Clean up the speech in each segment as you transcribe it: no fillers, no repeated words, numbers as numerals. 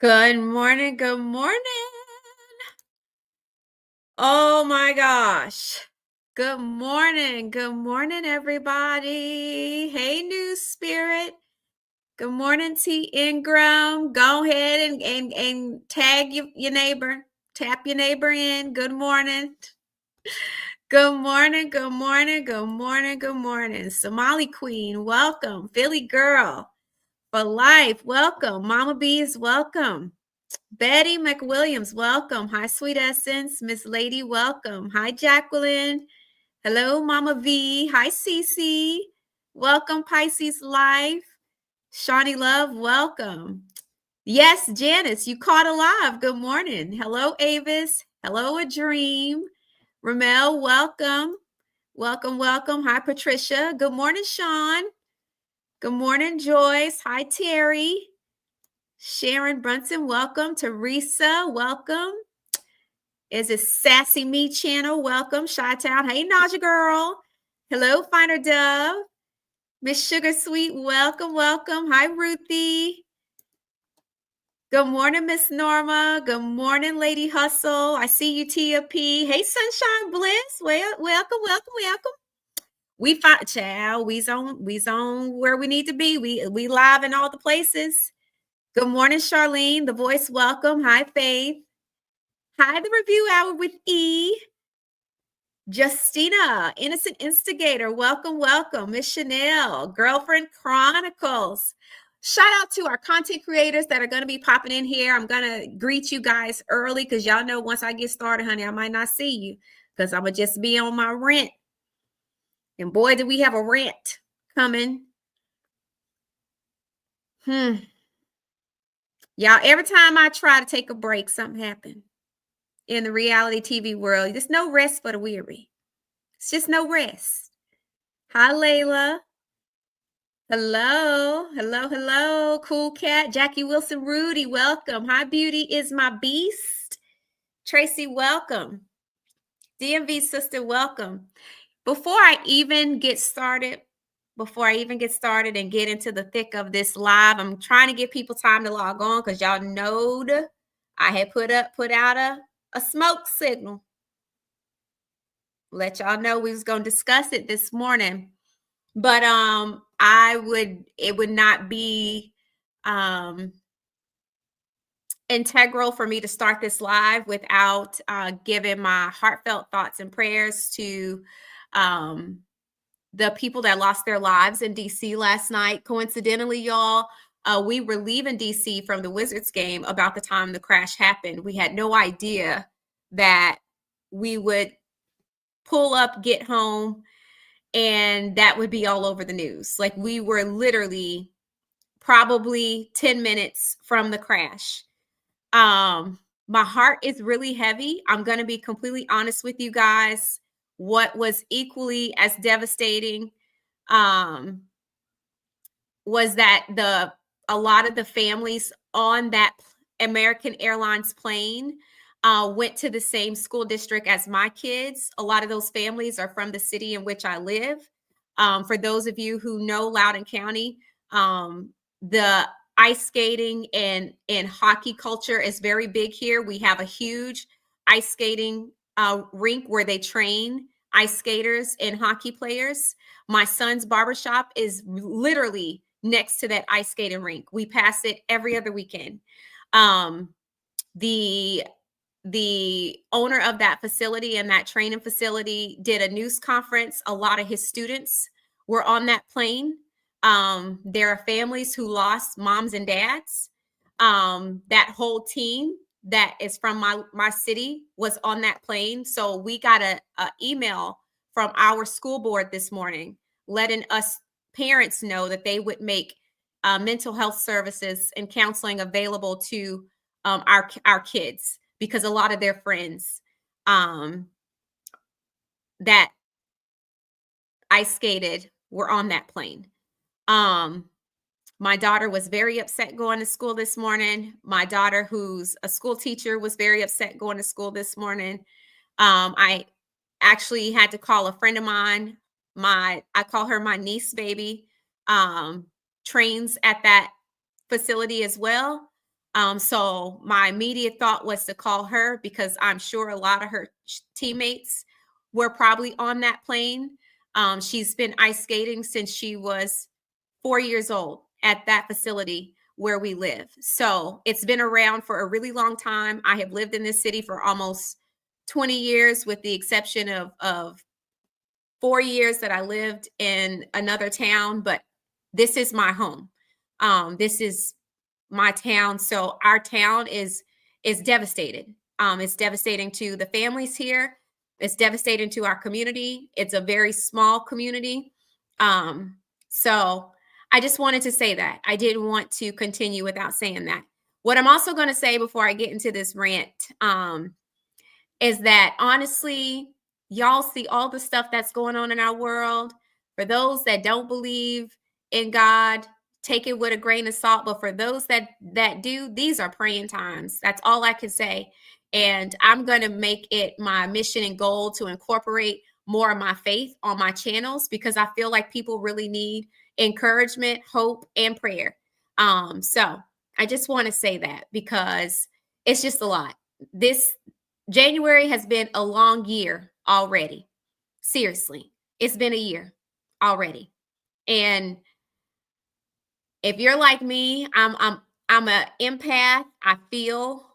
Good morning. Good morning. Oh my gosh. Good morning. Good morning, everybody. Hey, new spirit. Good morning, T. Ingram. Go ahead and tag your neighbor. Tap your neighbor in. Good morning. Good morning. Good morning. Good morning. Good morning. Somali Queen, welcome. Philly Girl for life, welcome. Mama Bees, welcome. Betty McWilliams, welcome. Hi, Sweet Essence. Miss Lady, welcome. Hi, Jacqueline. Hello, Mama V. Hi, Cece. Welcome, Pisces Life. Shawnee Love, welcome. Yes, Janice, you caught alive. Good morning. Hello, Avis. Hello, A Dream. Ramel, welcome. Welcome, welcome. Hi, Patricia. Good morning, Sean. Good morning, Joyce. Hi, Terry. Sharon Brunson, welcome. Teresa, welcome. Is it Sassy Me channel? Welcome. Chi-Town. Hey, Naja girl. Hello, Finer Dove. Miss Sugar Sweet, welcome, welcome. Hi, Ruthie. Good morning, Miss Norma. Good morning, Lady Hustle. I see you, Tia P. Hey, Sunshine Bliss. Welcome, welcome, welcome. We find child. We's on where we need to be. We live in all the places. Good morning, Charlene. The voice, welcome. Hi, Faith. Hi, the review hour with E. Justina, Innocent Instigator, welcome, welcome. Miss Chanel, Girlfriend Chronicles. Shout out to our content creators that are going to be popping in here. I'm going to greet you guys early because y'all know once I get started, honey, I might not see you because I'm going to just be on my rant. And boy, do we have a rant coming. Y'all, every time I try to take a break, something happens in the reality TV world. There's no rest for the weary. It's just no rest. Hi, Layla. Hello, hello, hello. Cool Cat, Jackie Wilson, Rudy, welcome. Hi, Beauty is my beast. Tracy, welcome. DMV sister, welcome. Before I even get started and get into the thick of this live, I'm trying to give people time to log on because y'all knowed I had put out a smoke signal. Let y'all know we was going to discuss it this morning. But it would not be integral for me to start this live without giving my heartfelt thoughts and prayers to the people that lost their lives in DC last night. Coincidentally, y'all, we were leaving DC from the Wizards game about the time the crash happened. We had no idea that we would pull up, get home, and that would be all over the news. Like, we were literally probably 10 minutes from the crash. My heart is really heavy. I'm going to be completely honest with you guys. What was equally as devastating was that a lot of the families on that American Airlines plane went to the same school district as my kids. A lot of those families are from the city in which I live. For those of you who know Loudoun County, the ice skating and hockey culture is very big here. We have a huge ice skating rink where they train ice skaters and hockey players. My son's barbershop is literally next to that ice skating rink. We pass it every other weekend. The owner of that facility and that training facility did a news conference. A lot of his students were on that plane. There are families who lost moms and dads. That whole team that is from my city was on that plane. So we got a email from our school board this morning letting us parents know that they would make mental health services and counseling available to our kids, because a lot of their friends that ice skated were on that plane. My daughter was very upset going to school this morning. My daughter, who's a school teacher, was very upset going to school this morning. I actually had to call a friend of mine. I call her my niece baby, trains at that facility as well. So my immediate thought was to call her because I'm sure a lot of her teammates were probably on that plane. She's been ice skating since she was 4 years old at that facility where we live. So it's been around for a really long time. I have lived in this city for almost 20 years, with the exception of 4 years that I lived in another town, but this is my home. This is my town. So our town is devastated. It's devastating to the families here. It's devastating to our community. It's a very small community. So I just wanted to say that. I didn't want to continue without saying that. What I'm also going to say before I get into this rant, is that honestly, y'all see all the stuff that's going on in our world. For those that don't believe in God, take it with a grain of salt. But for those that do, these are praying times. That's all I can say. And I'm going to make it my mission and goal to incorporate more of my faith on my channels, because I feel like people really need encouragement, hope, and prayer. So I just want to say that because it's just a lot. This January has been a long year already. Seriously, it's been a year already. And if you're like me, I'm an empath. I feel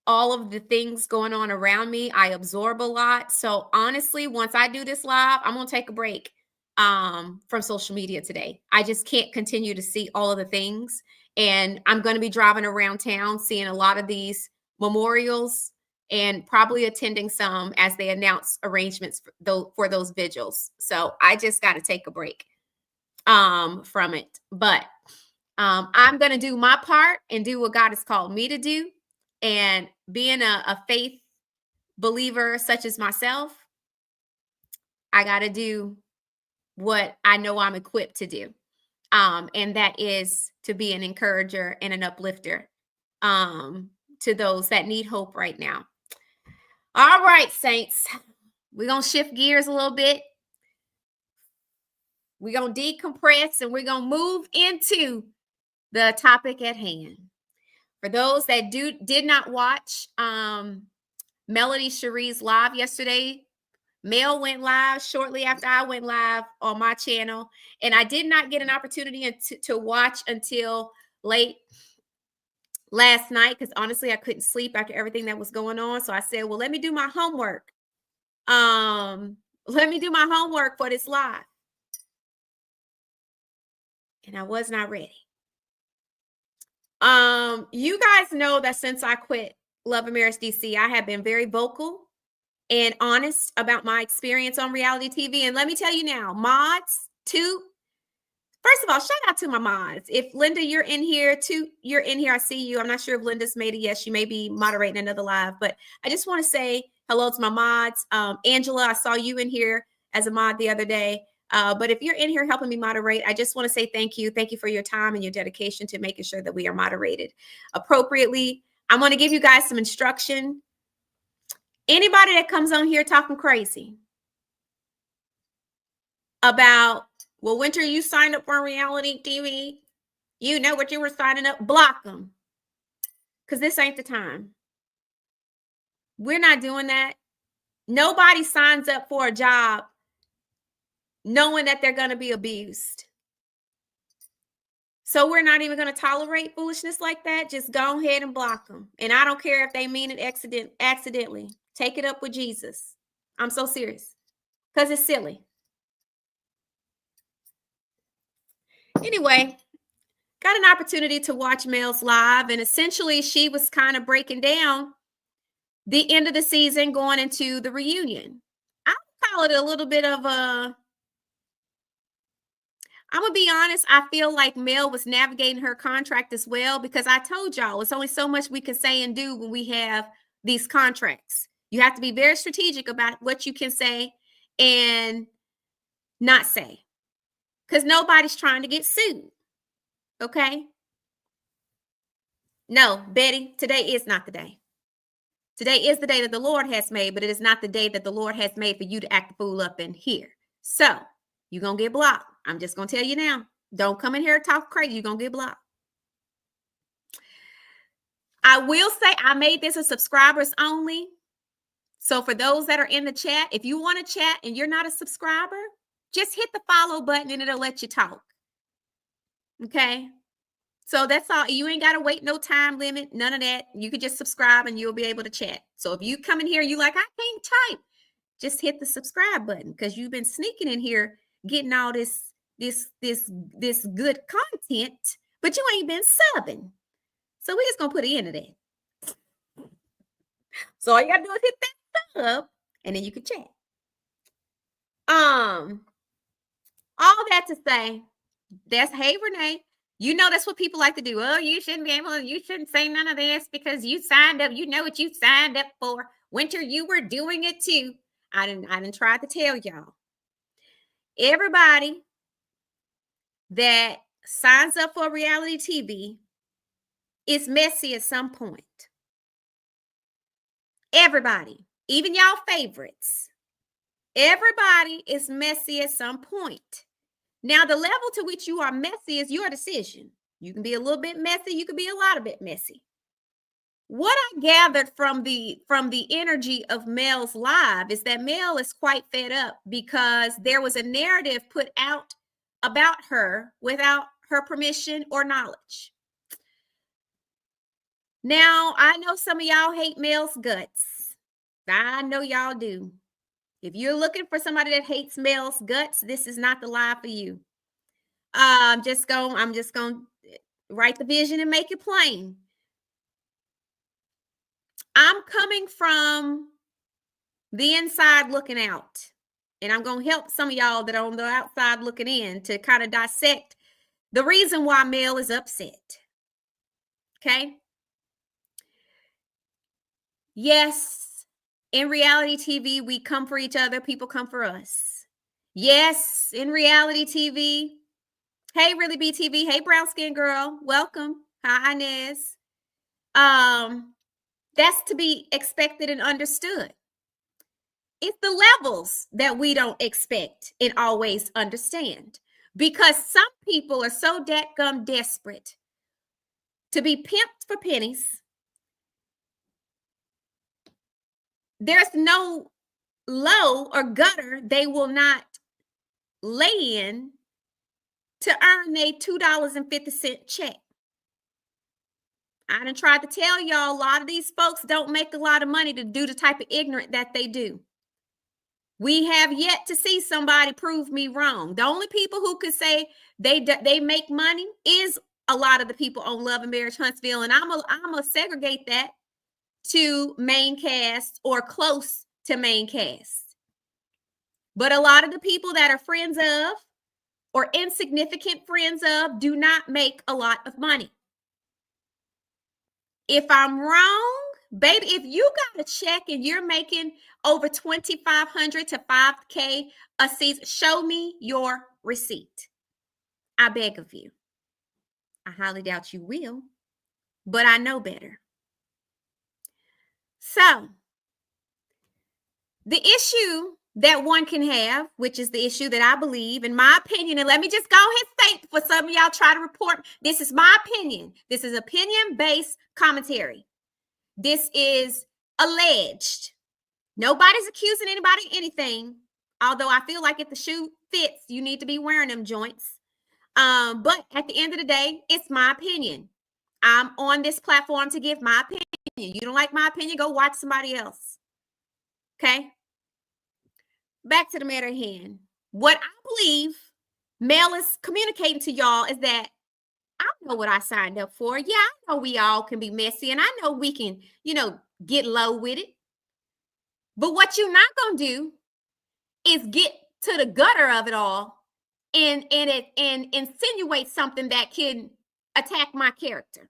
all of the things going on around me. I absorb a lot. So honestly, once I do this live, I'm gonna take a break from social media today. I just can't continue to see all of the things. And I'm going to be driving around town, seeing a lot of these memorials and probably attending some as they announce arrangements for those vigils. So I just got to take a break from it. But I'm going to do my part and do what God has called me to do. And being a faith believer such as myself, I got to do what I know I'm equipped to do. And that is to be an encourager and an uplifter to those that need hope right now. All right, saints, we're going to shift gears a little bit. We're going to decompress and we're going to move into the topic at hand. For those that did not watch Melody Cherie's live yesterday, Mel went live shortly after I went live on my channel, and I did not get an opportunity to watch until late last night because honestly I couldn't sleep after everything that was going on. So I said, well, let me do my homework. Let me do my homework for this live. And I was not ready. You guys know that since I quit Love and Marriage DC, I have been very vocal and honest about my experience on reality TV. And let me tell you now, mods, first of all, shout out to my mods. If Linda, you're in here too, you're in here. I see you. I'm not sure if Linda's made it yet. She may be moderating another live, but I just want to say hello to my mods. Angela, I saw you in here as a mod the other day. But if you're in here helping me moderate, I just want to say thank you. Thank you for your time and your dedication to making sure that we are moderated appropriately. I'm going to give you guys some instruction. Anybody that comes on here talking crazy about, well, Winter, you signed up for reality TV. You know what you were signing up. Block them. Because this ain't the time. We're not doing that. Nobody signs up for a job knowing that they're going to be abused. So we're not even going to tolerate foolishness like that. Just go ahead and block them. And I don't care if they mean it accidentally. Take it up with Jesus. I'm so serious. Because it's silly. Anyway, got an opportunity to watch Mel's live, and essentially she was kind of breaking down the end of the season going into the reunion. I would call it a little bit of a, I'm going to be honest, I feel like Mel was navigating her contract as well, because I told y'all it's only so much we can say and do when we have these contracts. You have to be very strategic about what you can say and not say, because nobody's trying to get sued. Okay? No, Betty, today is not the day. Today is the day that the Lord has made, but it is not the day that the Lord has made for you to act the fool up in here. So you're going to get blocked. I'm just going to tell you now. Don't come in here and talk crazy. You're going to get blocked. I will say I made this a subscribers only. So for those that are in the chat, if you want to chat and you're not a subscriber, just hit the follow button and it'll let you talk. Okay. So that's all. You ain't got to wait no time limit, none of that. You could just subscribe and you'll be able to chat. So if you come in here and you like, I can't type, just hit the subscribe button because you've been sneaking in here getting all this good content, but you ain't been subbing. So we're just gonna put an end to that. So all you gotta do is hit that sub and then you can chat. All that to say, that's hey Renee. You know that's what people like to do. Oh, you shouldn't say none of this because you signed up. You know what you signed up for. Winter, you were doing it too. I didn't try to tell y'all. Everybody that signs up for reality TV is messy at some point. Everybody, even y'all favorites, everybody is messy at some point. Now, the level to which you are messy is your decision. You can be a little bit messy. You can be a lot of bit messy. What I gathered from the energy of Mel's live is that Mel is quite fed up because there was a narrative put out about her without her permission or knowledge. Now, I know some of y'all hate Mel's guts. I know y'all do. If you're looking for somebody that hates Mel's guts, this is not the live for you. I'm just going to write the vision and make it plain. I'm coming from the inside looking out, and I'm going to help some of y'all that are on the outside looking in to kind of dissect the reason why Mel is upset. Okay? Yes, in reality TV, we come for each other. People come for us. Yes, in reality TV. Hey, Really BTV. Hey, brown skin girl. Welcome. Hi, Inez. That's to be expected and understood. It's the levels that we don't expect and always understand because some people are so dadgum desperate to be pimped for pennies. There's no low or gutter they will not lay in to earn a $2.50 check. I done tried to tell y'all a lot of these folks don't make a lot of money to do the type of ignorant that they do. We have yet to see somebody prove me wrong. The only people who could say they make money is a lot of the people on Love and Marriage Huntsville, and I'm gonna segregate that to main cast or close to main cast. But a lot of the people that are friends of or insignificant friends of do not make a lot of money. If I'm wrong, baby, if you got a check and you're making over $2,500 to $5,000 a season, show me your receipt. I beg of you. I highly doubt you will, but I know better. So, the issue that one can have, which is the issue that I believe, in my opinion, and let me just go ahead and state for some of y'all try to report, this is my opinion. This is opinion-based commentary. This is alleged. Nobody's accusing anybody of anything, although I feel like if the shoe fits, you need to be wearing them joints. But at the end of the day, it's my opinion. I'm on this platform to give my opinion. You don't like my opinion, go watch somebody else. Okay? Back to the matter at hand. What I believe Mel is communicating to y'all is that I know what I signed up for. Yeah, I know we all can be messy, and I know we can, get low with it. But what you're not going to do is get to the gutter of it all and insinuate something that can attack my character.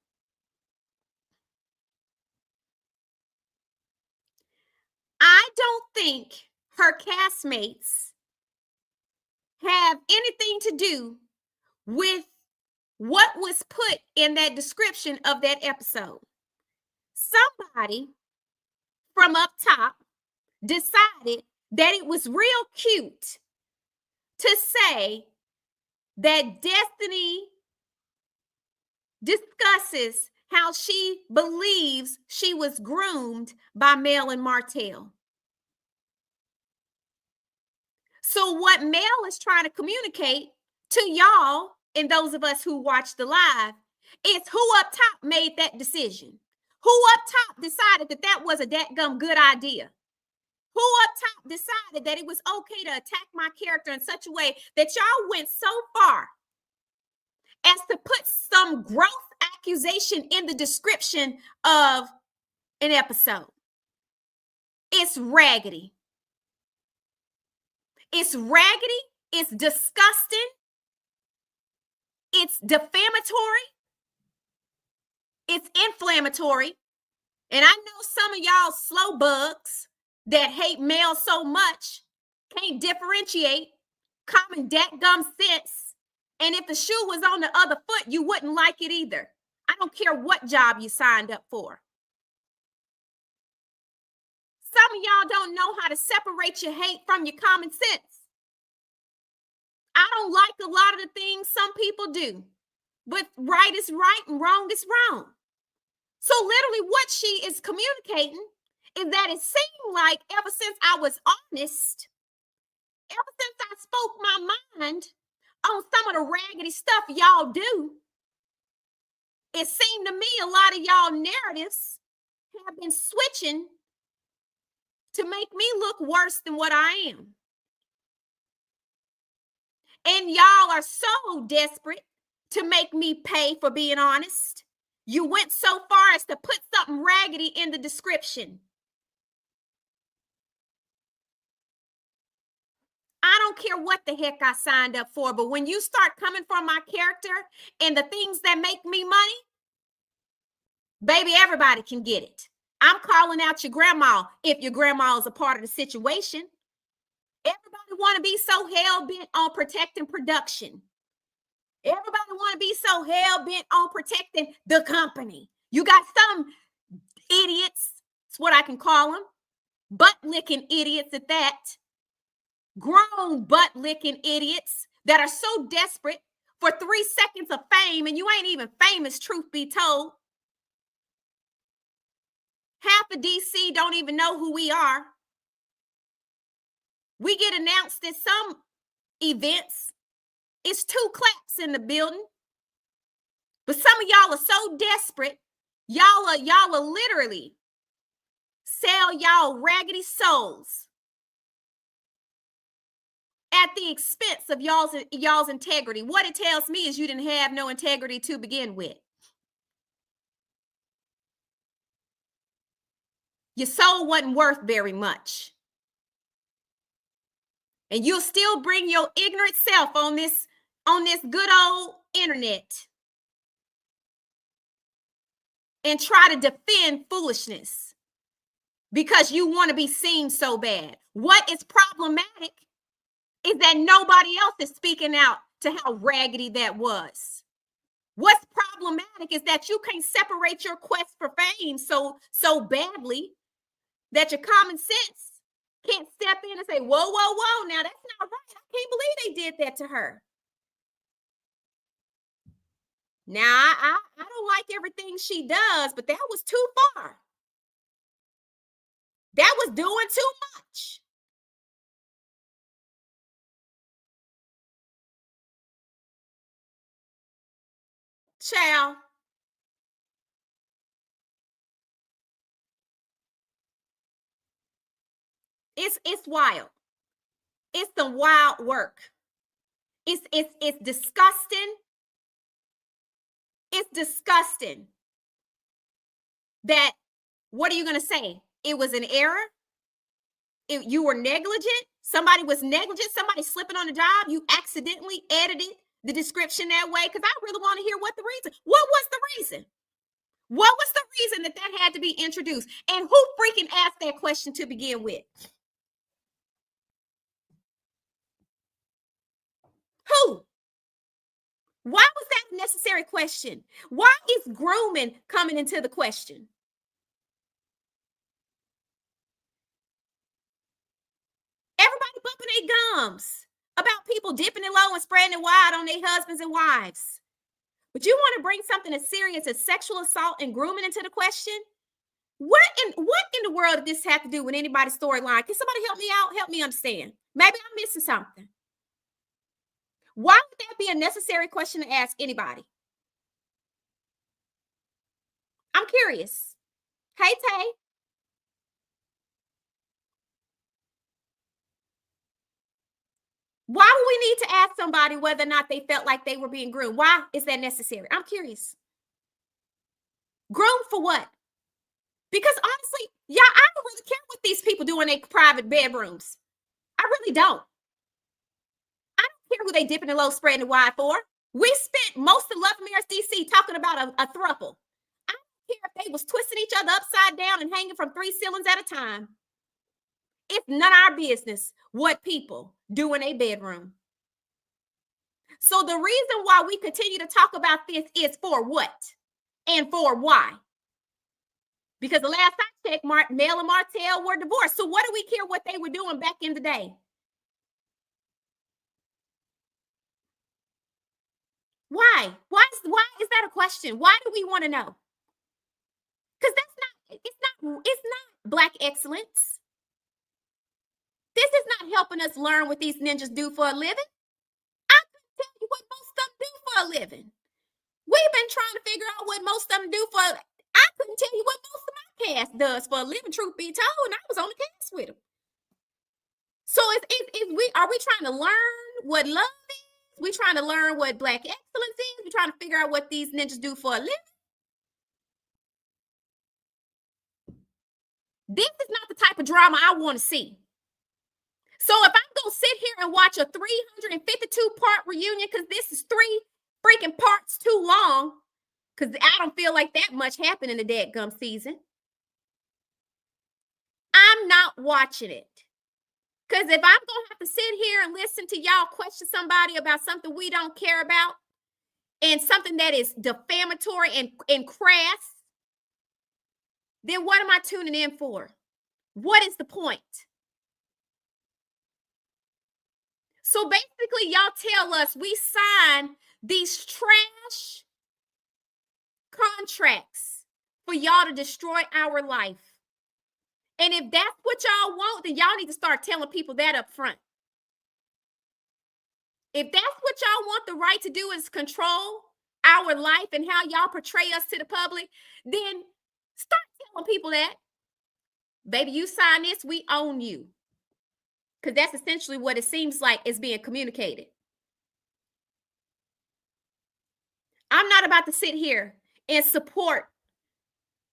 I don't think her castmates have anything to do with what was put in that description of that episode. Somebody from up top decided that it was real cute to say that Destiny discusses how she believes she was groomed by Mel and Martell. So what Mel is trying to communicate to y'all and those of us who watch the live is who up top made that decision. Who up top decided that that was a dadgum good idea? Who up top decided that it was okay to attack my character in such a way that y'all went so far as to put some growth accusation in the description of an episode? It's raggedy. It's raggedy. It's disgusting. It's defamatory. It's inflammatory. And I know some of y'all slow bugs that hate Mel so much can't differentiate common dadgum sense. And if the shoe was on the other foot, you wouldn't like it either. I don't care what job you signed up for. Some of y'all don't know how to separate your hate from your common sense. I don't like a lot of the things some people do, but right is right and wrong is wrong. So literally what she is communicating is that it seemed like ever since I was honest, ever since I spoke my mind on some of the raggedy stuff y'all do, it seemed to me a lot of y'all narratives have been switching to make me look worse than what I am. And y'all are so desperate to make me pay for being honest. You went so far as to put something raggedy in the description. I don't care what the heck I signed up for, but when you start coming for my character and the things that make me money, baby, everybody can get it. I'm calling out your grandma if your grandma is a part of the situation. Everybody want to be so hell-bent on protecting production. Everybody want to be so hell-bent on protecting the company. You got some idiots, that's what I can call them, butt-licking idiots at that, grown butt-licking idiots that are so desperate for 3 seconds of fame, and you ain't even famous, truth be told. Half of DC don't even know who we are. We get announced at some events. It's 2 claps in the building. But some of y'all are so desperate, y'all are literally sell y'all raggedy souls at the expense of y'all's integrity. What it tells me is you didn't have no integrity to begin with. Your soul wasn't worth very much. And you'll still bring your ignorant self on this good old internet and try to defend foolishness because you want to be seen so bad. What is problematic is that nobody else is speaking out to how raggedy that was. What's problematic is that you can't separate your quest for fame so badly that your common sense can't step in and say, whoa, whoa, whoa, now that's not right. I can't believe they did that to her. Now, I don't like everything she does, but that was too far. That was doing too much. Child. It's wild. It's the wild work. It's disgusting. It's disgusting that, what are you going to say? It was an error? You were negligent? Somebody was negligent? Somebody slipping on the job? You accidentally edited the description that way? Because I really want to hear what the reason. What was the reason? What was the reason that had to be introduced? And who freaking asked that question to begin with? Who? Why was that a necessary question? Why is grooming coming into the question? Everybody bumping their gums about people dipping it low and spreading it wide on their husbands and wives. But you want to bring something as serious as sexual assault and grooming into the question? What in the world did this have to do with anybody's storyline? Can somebody help me out? Help me understand. Maybe I'm missing something. Why would that be a necessary question to ask anybody? I'm curious. Hey, Tay. Why would we need to ask somebody whether or not they felt like they were being groomed? Why is that necessary? I'm curious. Groomed for what? Because honestly, yeah, I don't really care what these people do in their private bedrooms. I really don't. I don't care who they dipping the low, spreading the wide for. We spent most of Love Mirrors DC talking about a throuple. I don't care if they was twisting each other upside down and hanging from 3 ceilings at a time. It's none of our business what people do in a bedroom. So the reason why we continue to talk about this is for what and for why. Because the last I checked, Mel and Martell were divorced. So what do we care what they were doing back in the day? Why? Why is that a question? Why do we want to know? Because it's not Black excellence. This is not helping us learn what these ninjas do for a living. I couldn't tell you what most of them do for a living. We've been trying to figure out what most of them do for. I couldn't tell you what most of my cast does for a living, truth be told, and I was on the cast with them. So are we trying to learn what love is? We trying to learn what Black excellence is? We trying to figure out what these ninjas do for a living? This is not the type of drama I want to see. So if I'm going to sit here and watch a 352-part reunion, because this is 3 freaking parts too long, because I don't feel like that much happened in the dadgum season, I'm not watching it. Because if I'm going to have to sit here and listen to y'all question somebody about something we don't care about, and something that is defamatory and crass, then what am I tuning in for? What is the point? So basically, y'all tell us we sign these trash contracts for y'all to destroy our life. And if that's what y'all want, then y'all need to start telling people that up front. If that's what y'all want the right to do is control our life and how y'all portray us to the public, then start telling people that. Baby, you sign this, we own you. Because that's essentially what it seems like is being communicated. I'm not about to sit here and support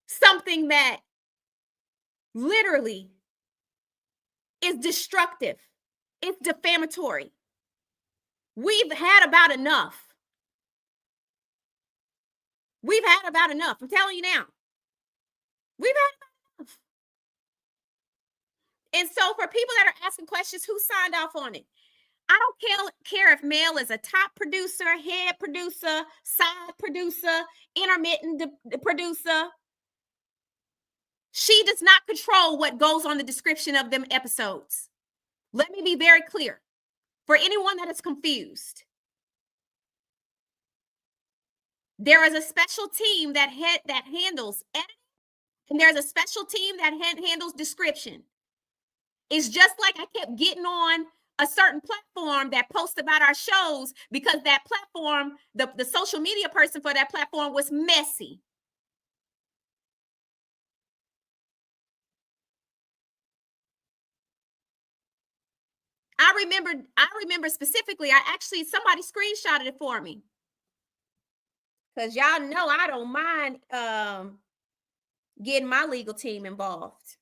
something that literally is destructive. It's defamatory. We've had about enough. We've had about enough. I'm telling you now. We've had about enough. And so for people that are asking questions, who signed off on it? I don't care if Mel is a top producer, head producer, side producer, intermittent producer. She does not control what goes on the description of them episodes. Let me be very clear for anyone that is confused. There is a special team that handles editing, and there's a special team that handles description. It's just like I kept getting on a certain platform that posts about our shows because that platform, the social media person for that platform was messy. I remember specifically, somebody screenshotted it for me. Because y'all know I don't mind getting my legal team involved.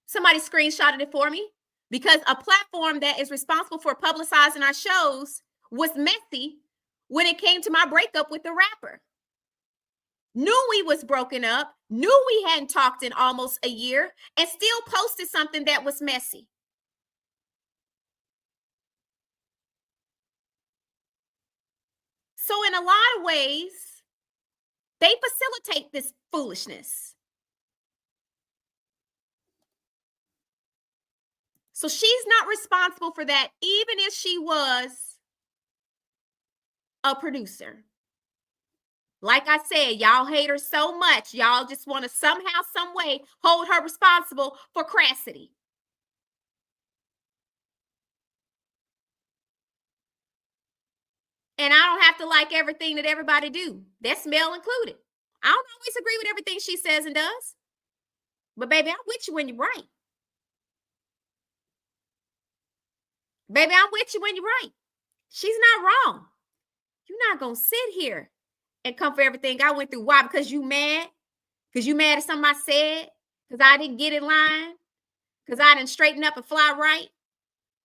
Somebody screenshotted it for me because a platform that is responsible for publicizing our shows was messy when it came to my breakup with the rapper. Knew we was broken up, knew we hadn't talked in almost a year, and still posted something that was messy. So in a lot of ways, they facilitate this foolishness. So she's not responsible for that, even if she was a producer. Like I said, y'all hate her so much, y'all just want to somehow, some way hold her responsible for crassity. And I don't have to like everything that everybody do. That's Mel included. I don't always agree with everything she says and does. But baby, I'm with you when you're right. Baby, I'm with you when you're right. She's not wrong. You're not going to sit here and come for everything I went through. Why? Because you mad? Because you mad at something I said? Because I didn't get in line? Because I didn't straighten up and fly right?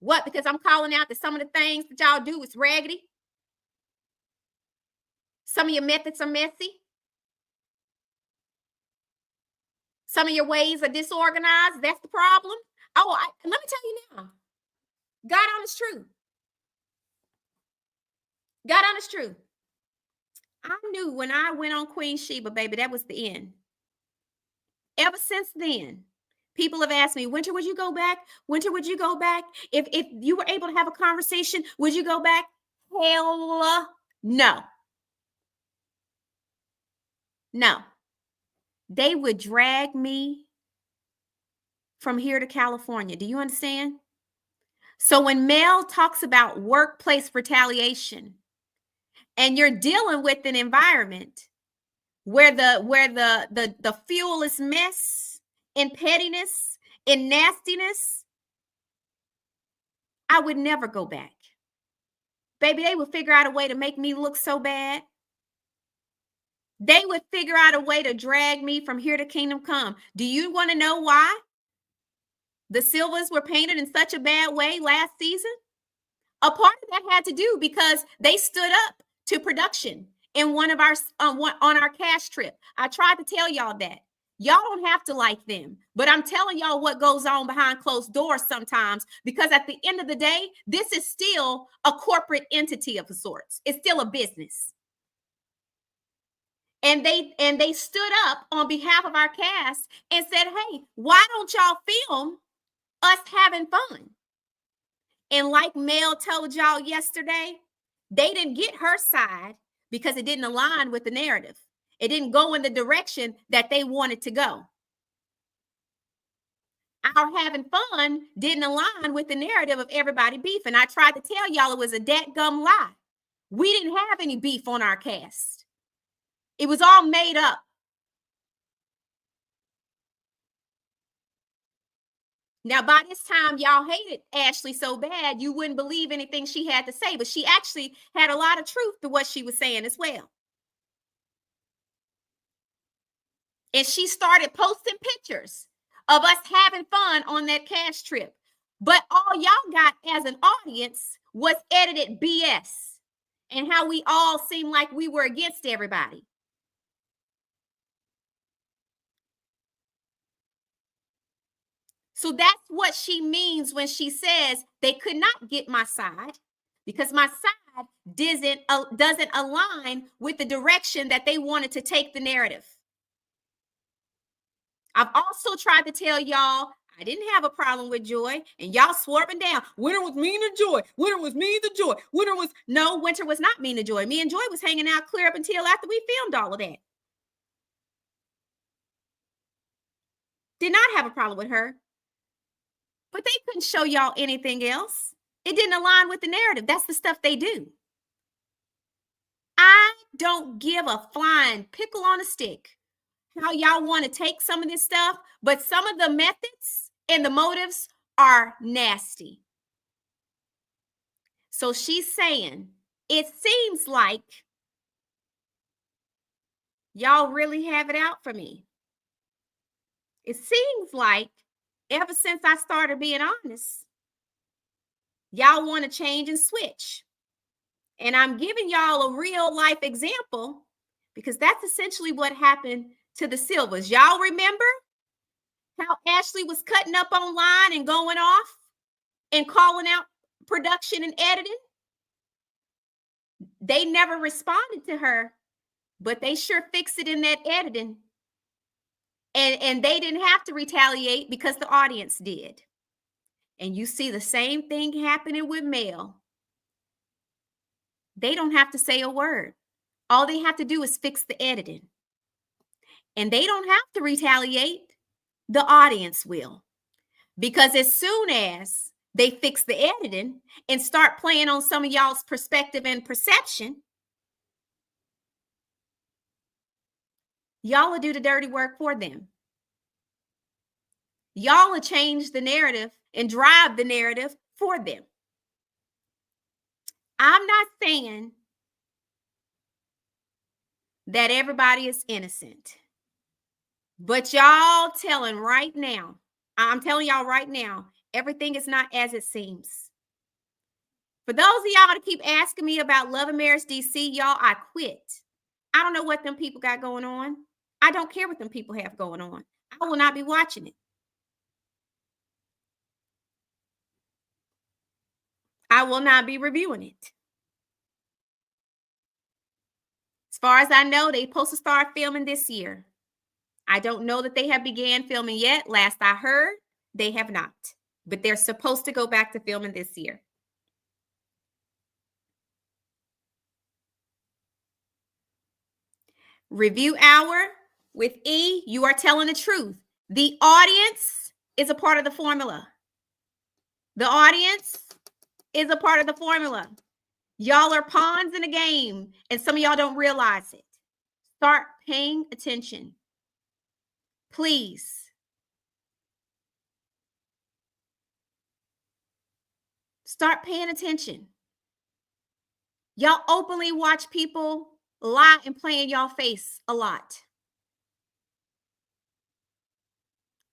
What? Because I'm calling out that some of the things that y'all do is raggedy? Some of your methods are messy? Some of your ways are disorganized? That's the problem? Oh, let me tell you now. God honest truth. God honest truth. I knew when I went on Queen Sheba, baby, that was the end. Ever since then, people have asked me, Winter, would you go back? Winter, would you go back? If you were able to have a conversation, would you go back? Hell no. No. They would drag me from here to California. Do you understand? So when Mel talks about workplace retaliation and you're dealing with an environment where the fuel is mess and pettiness and nastiness, I would never go back. Baby, they would figure out a way to make me look so bad. They would figure out a way to drag me from here to kingdom come. Do you want to know why the Silvers were painted in such a bad way last season? A part of that had to do because they stood up to production in one of our on our cash trip. I tried to tell y'all that. Y'all don't have to like them, but I'm telling y'all what goes on behind closed doors sometimes, because at the end of the day, this is still a corporate entity of sorts. It's still a business. And they stood up on behalf of our cast and said, hey, why don't y'all film us having fun? And like Mel told y'all yesterday, they didn't get her side because it didn't align with the narrative. It didn't go in the direction that they wanted to go. Our having fun didn't align with the narrative of everybody beefing. I tried to tell y'all it was a dadgum lie. We didn't have any beef on our cast. It was all made up. Now, by this time, y'all hated Ashley so bad, you wouldn't believe anything she had to say, but she actually had a lot of truth to what she was saying as well. And she started posting pictures of us having fun on that cash trip. But all y'all got as an audience was edited BS and how we all seemed like we were against everybody. So that's what she means when she says they could not get my side because my side doesn't align with the direction that they wanted to take the narrative. I've also tried to tell y'all I didn't have a problem with Joy, and y'all swore up and down. Winter was mean to Joy. Winter was mean to Joy. Winter was not mean to Joy. Me and Joy was hanging out clear up until after we filmed all of that. Did not have a problem with her. But they couldn't show y'all anything else. It didn't align with the narrative. That's the stuff they do. I don't give a flying pickle on a stick how y'all want to take some of this stuff, but some of the methods and the motives are nasty. So she's saying, it seems like y'all really have it out for me. It seems like ever since I started being honest, y'all want to change and switch. And I'm giving y'all a real life example because that's essentially what happened to the Silvers. Y'all remember how Ashley was cutting up online and going off and calling out production and editing? They never responded to her, but they sure fixed it in that editing. And they didn't have to retaliate because the audience did. And you see the same thing happening with Mel. They don't have to say a word. All they have to do is fix the editing. And they don't have to retaliate. The audience will. Because as soon as they fix the editing and start playing on some of y'all's perspective and perception, y'all will do the dirty work for them. Y'all will change the narrative and drive the narrative for them. I'm not saying that everybody is innocent, but y'all telling right now, I'm telling y'all right now, everything is not as it seems. For those of y'all that keep asking me about Love and Marriage DC, y'all, I quit. I don't know what them people got going on. I don't care what them people have going on. I will not be watching it. I will not be reviewing it. As far as I know, they're supposed to start filming this year. I don't know that they have began filming yet. Last I heard, they have not. But they're supposed to go back to filming this year. Review hour with E. You are telling the truth. The audience is a part of the formula. The audience is a part of the formula. Y'all are pawns in a game, and some of y'all don't realize it. Start paying attention. Please. Start paying attention. Y'all openly watch people lie and play in y'all face a lot.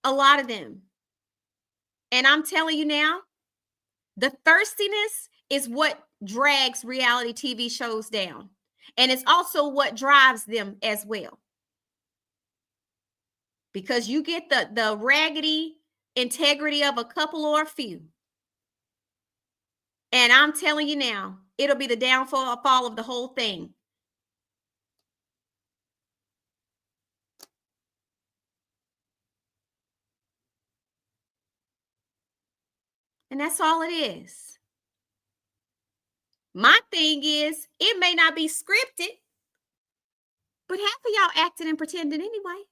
A lot of them. And I'm telling you now, the thirstiness is what drags reality TV shows down. And it's also what drives them as well. Because you get the raggedy integrity of a couple or a few. And I'm telling you now, it'll be the downfall of the whole thing. And that's all it is. My thing is, it may not be scripted, but half of y'all acting and pretending anyway.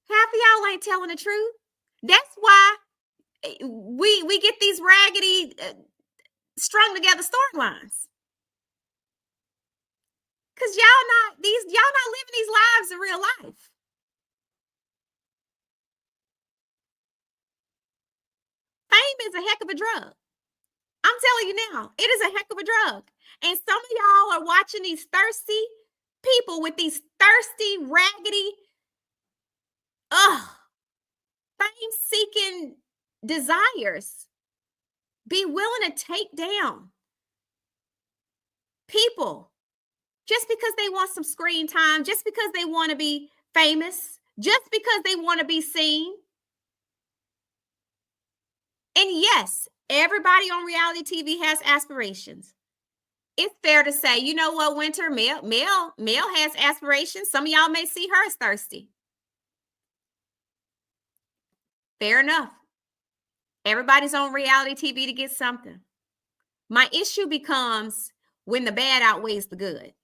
Half of y'all ain't telling the truth. That's why we get these raggedy, strung together storylines. Because y'all not living these lives in real life. Fame is a heck of a drug. I'm telling you now, it is a heck of a drug. And some of y'all are watching these thirsty people with these thirsty, raggedy, fame-seeking desires be willing to take down people just because they want some screen time, just because they want to be famous, just because they want to be seen. And yes, everybody on reality TV has aspirations. It's fair to say, you know what, Winter, Mel has aspirations. Some of y'all may see her as thirsty. Fair enough. Everybody's on reality TV to get something. My issue becomes when the bad outweighs the good.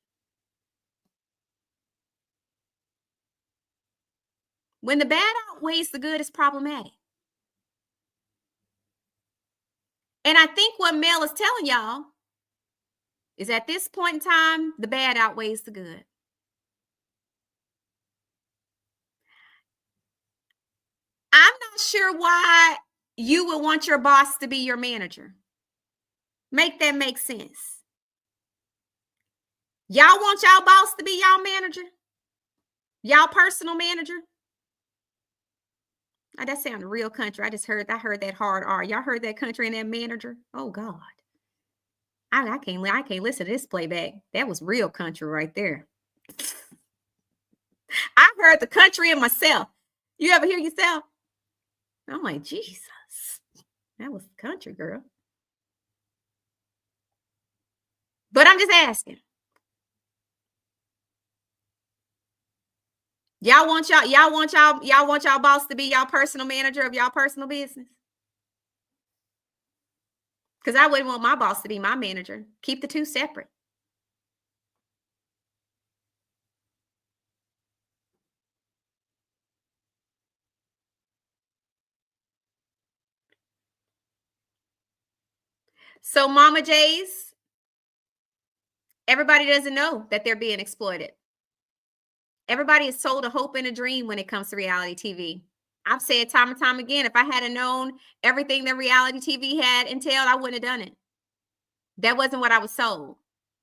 When the bad outweighs the good, it's problematic. And I think what Mel is telling y'all is at this point in time, the bad outweighs the good. I'm not sure why you would want your boss to be your manager. Make that make sense. Y'all want y'all boss to be y'all manager? Y'all personal manager? Oh, that sounded real country. I heard that hard R. Y'all heard that country and that manager? Oh God. I can't listen to this playback. That was real country right there. I heard the country in myself. You ever hear yourself? I'm like, Jesus. That was country, girl. But I'm just asking. Y'all want y'all boss to be y'all personal manager of y'all personal business? because I wouldn't want my boss to be my manager. Keep the two separate. So, Mama J's, everybody doesn't know that they're being exploited. Everybody is sold a hope and a dream when it comes to reality TV. I've said time and time again, if I had known everything that reality TV had entailed, I wouldn't have done it. That wasn't what I was sold.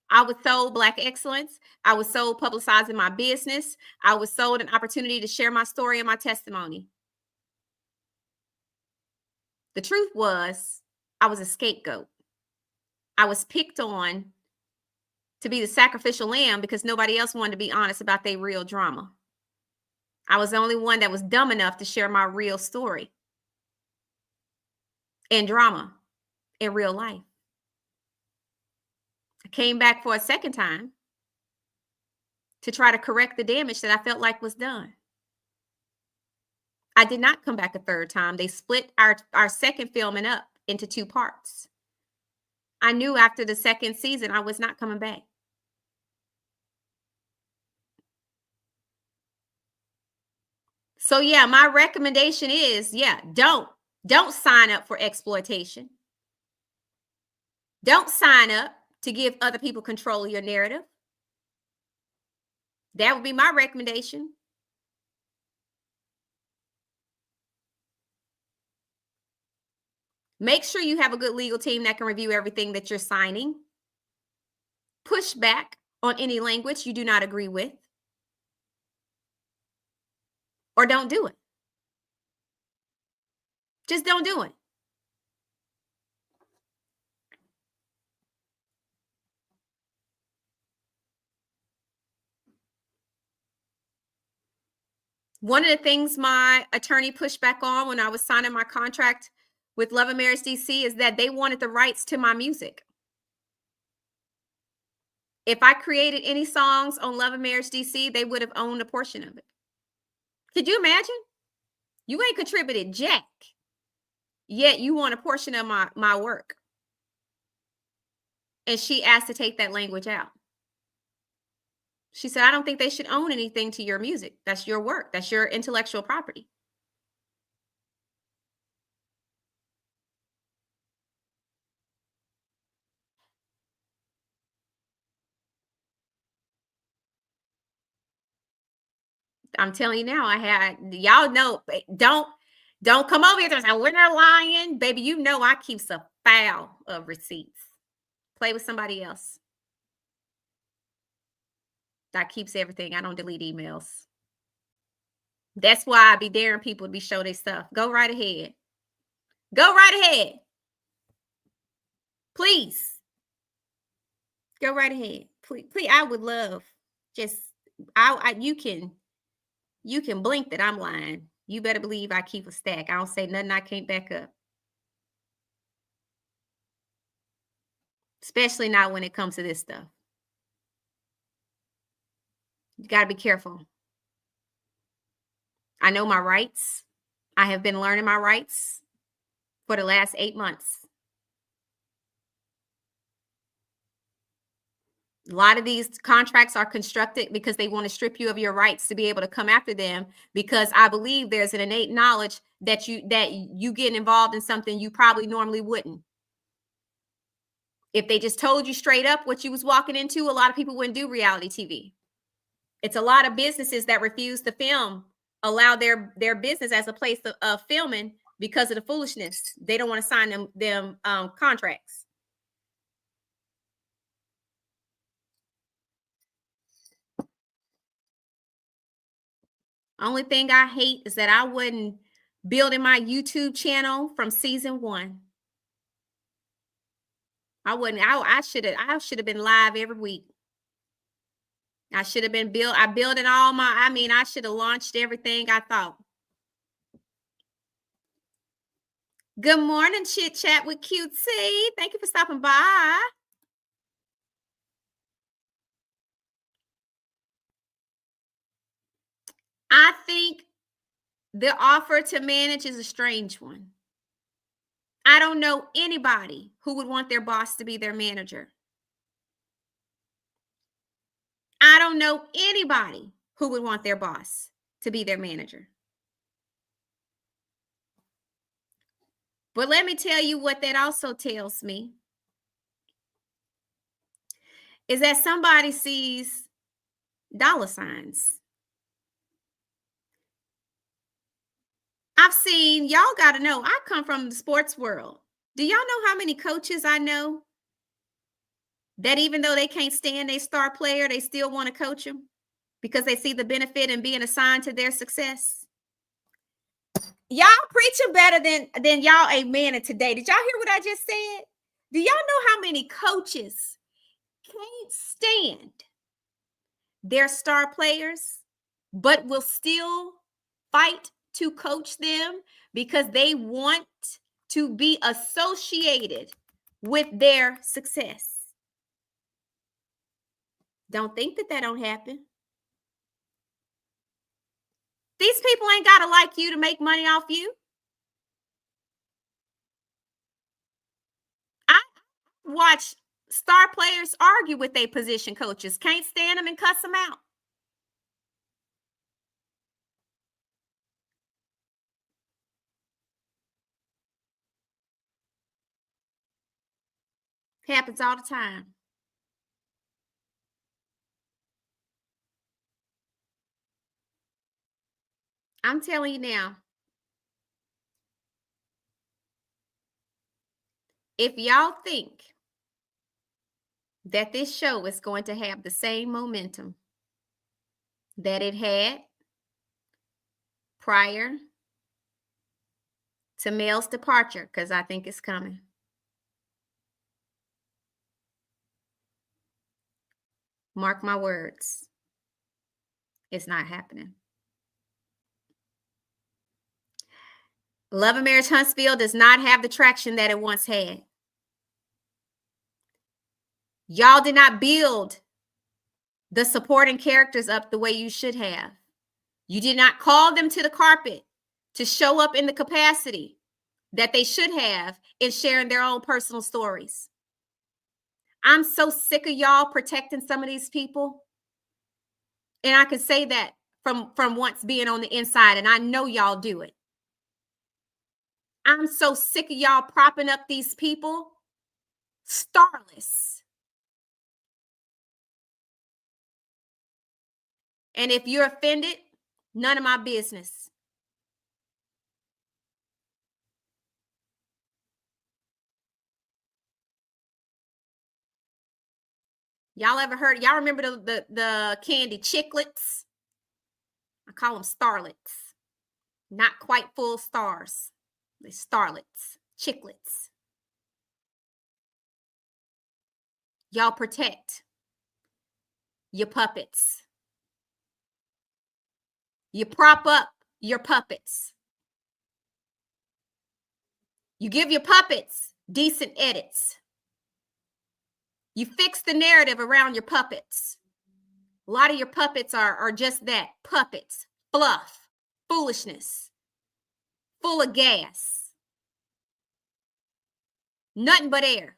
I was sold Black excellence. I was sold publicizing my business. I was sold an opportunity to share my story and my testimony. The truth was, I was a scapegoat. I was picked on to be the sacrificial lamb because nobody else wanted to be honest about their real drama. I was the only one that was dumb enough to share my real story and drama in real life. I came back for a second time to try to correct the damage that I felt like was done. I did not come back a third time. They split our second filming up into 2 parts. I knew after the second season I was not coming back. So yeah, my recommendation is, don't sign up for exploitation. Don't sign up to give other people control of your narrative. That would be my recommendation. Make sure you have a good legal team that can review everything that you're signing. Push back on any language you do not agree with. Or don't do it. Just don't do it. One of the things my attorney pushed back on when I was signing my contract with Love and Marriage DC is that they wanted the rights to my music. If I created any songs on Love and Marriage DC, they would have owned a portion of it. Could you imagine? You ain't contributed jack, yet you want a portion of my work. And she asked to take that language out. She said, I don't think they should own anything to your music. That's your work. That's your intellectual property. I'm telling you now, I had, y'all know, don't come over here and say, we're not lying. Baby, you know I keep a file of receipts. Play with somebody else. That keeps everything. I don't delete emails. That's why I be daring people to be show their stuff. Go right ahead. Go right ahead. Please. Go right ahead. Please, I would love just you can blink that I'm lying. You better believe I keep a stack. I don't say nothing I can't back up. Especially not when it comes to this stuff. You got to be careful. I know my rights. I have been learning my rights for the last 8 months. A lot of these contracts are constructed because they want to strip you of your rights to be able to come after them, because I believe there's an innate knowledge that you get involved in something you probably normally wouldn't. If they just told you straight up what you was walking into, a lot of people wouldn't do reality TV. It's a lot of businesses that refuse to allow their business as a place of filming because of the foolishness. They don't want to sign them contracts. Only thing I hate is that I wasn't building my YouTube channel from season 1. I wasn't. I should have been live every week. I should have been I built it all I should have launched everything I thought. Good morning, Chit Chat with Cutesy. Thank you for stopping by. I think the offer to manage is a strange one. I don't know anybody who would want their boss to be their manager. I don't know anybody who would want their boss to be their manager. But let me tell you what that also tells me is that somebody sees dollar signs. I've seen, y'all got to know, I come from the sports world. Do y'all know how many coaches I know that even though they can't stand their star player, they still want to coach them because they see the benefit in being assigned to their success? Y'all preaching better than y'all amen today. Did y'all hear what I just said? Do y'all know how many coaches can't stand their star players, but will still fight to coach them because they want to be associated with their success? Don't think that don't happen. These people ain't got to like you to make money off you. I watch star players argue with their position coaches, can't stand them and cuss them out. Happens all the time. I'm telling you now, if y'all think that this show is going to have the same momentum that it had prior to Mel's departure, because I think it's coming, mark my words, it's not happening. Love and Marriage Huntsville does not have the traction that it once had. Y'all did not build the supporting characters up the way you should have. You did not call them to the carpet to show up in the capacity that they should have in sharing their own personal stories. I'm so sick of y'all protecting some of these people. And I can say that from once being on the inside, and I know y'all do it. I'm so sick of y'all propping up these people starless. And if you're offended, none of my business. Y'all ever heard? Y'all remember the candy chiclets? I call them starlets. Not quite full stars. They're starlets, chiclets. Y'all protect your puppets. You prop up your puppets. You give your puppets decent edits. You fix the narrative around your puppets. A lot of your puppets are just that, puppets, fluff, foolishness, full of gas. Nothing but air.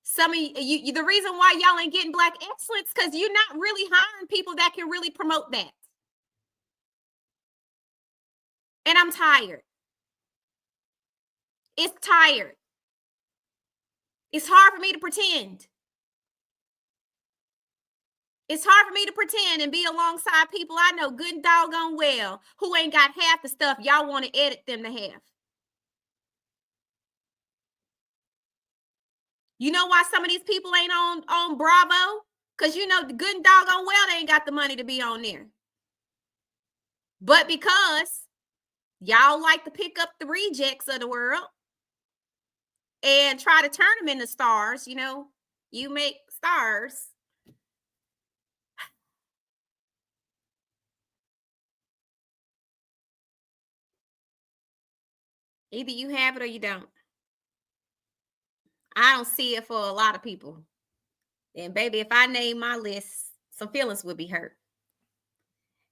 Some of you, the reason why y'all ain't getting Black excellence because you're not really hiring people that can really promote that. And I'm tired. It's tired. It's hard for me to pretend. It's hard for me to pretend and be alongside people I know good and doggone well who ain't got half the stuff y'all want to edit them to have. You know why some of these people ain't on Bravo? Because you know the good and doggone well they ain't got the money to be on there. But because y'all like to pick up the rejects of the world and try to turn them into stars, you know, you make stars. Either you have it or you don't. I don't see it for a lot of people. And baby, if I name my list, some feelings would be hurt.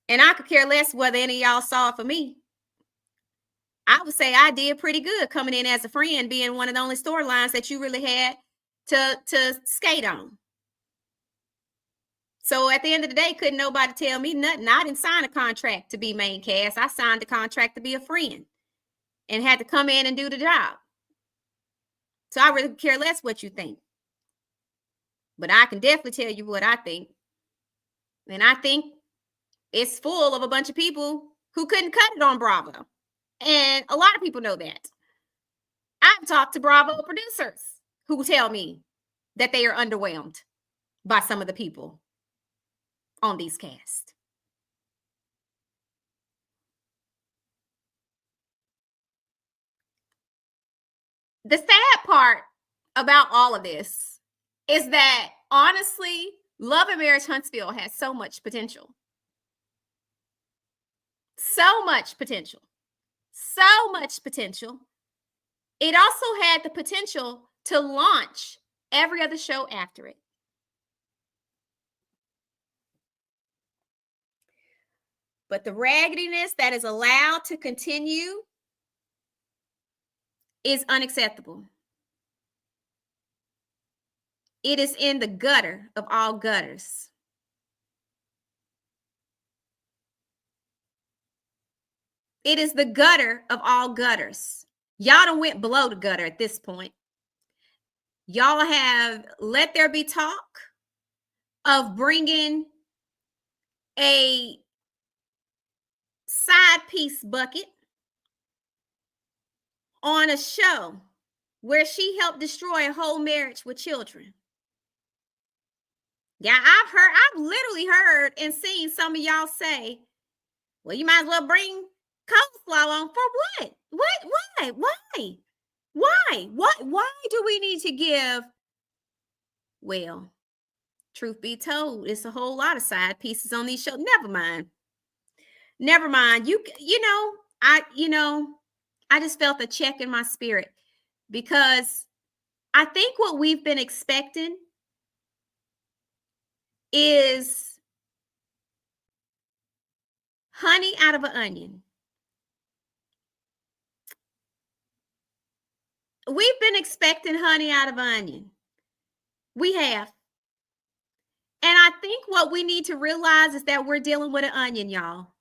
And I could care less whether any of y'all saw it for me. I would say I did pretty good coming in as a friend, being one of the only storylines that you really had to skate on. So at the end of the day, couldn't nobody tell me nothing. I didn't sign a contract to be main cast. I signed a contract to be a friend and had to come in and do the job. So I really care less what you think. But I can definitely tell you what I think. And I think it's full of a bunch of people who couldn't cut it on Bravo. And a lot of people know that. I've talked to Bravo producers who tell me that they are underwhelmed by some of the people on these casts. The sad part about all of this is that, honestly, Love and Marriage Huntsville has so much potential. So much potential. So much potential. It also had the potential to launch every other show after it. But the raggediness that is allowed to continue is unacceptable. It is in the gutter of all gutters. It is the gutter of all gutters. Y'all done went below the gutter at this point. Y'all have let there be talk of bringing a side piece bucket on a show where she helped destroy a whole marriage with children. Yeah, I've literally heard and seen some of y'all say, well, you might as well bring coleslaw on for what? What? Why do we need to give? Well, truth be told, it's a whole lot of side pieces on these shows. Never mind. I just felt a check in my spirit because I think what we've been expecting is honey out of an onion. We've been expecting honey out of an onion. We have. And I think what we need to realize is that we're dealing with an onion, y'all.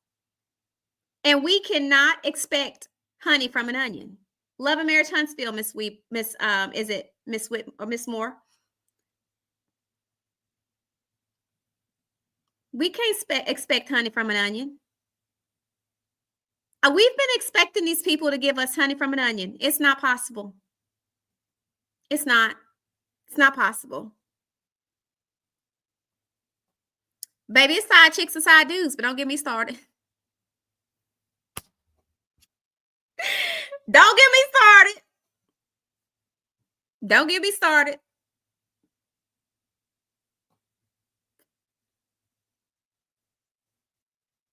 And we cannot expect honey from an onion. Love and Marriage Huntsville, Miss Moore? We can't expect honey from an onion. We've been expecting these people to give us honey from an onion. It's not possible. It's not possible. Baby, it's side chicks and side dudes, but don't get me started. Don't get me started. Don't get me started.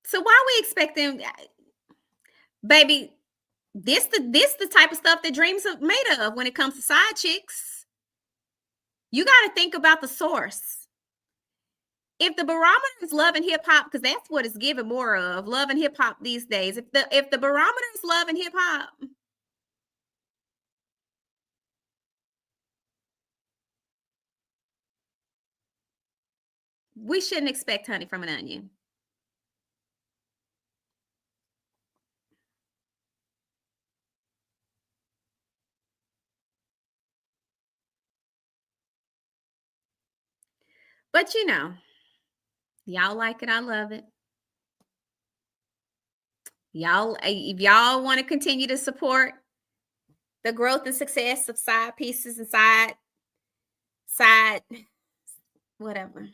So why are we expecting, baby? This the type of stuff that dreams are made of when it comes to side chicks. You got to think about the source. If the barometer is love and hip hop, because that's what it's given more of, love and hip hop these days. If the barometer is love and hip hop, we shouldn't expect honey from an onion. But y'all like it, I love it. Y'all, if y'all want to continue to support the growth and success of side pieces and side whatever.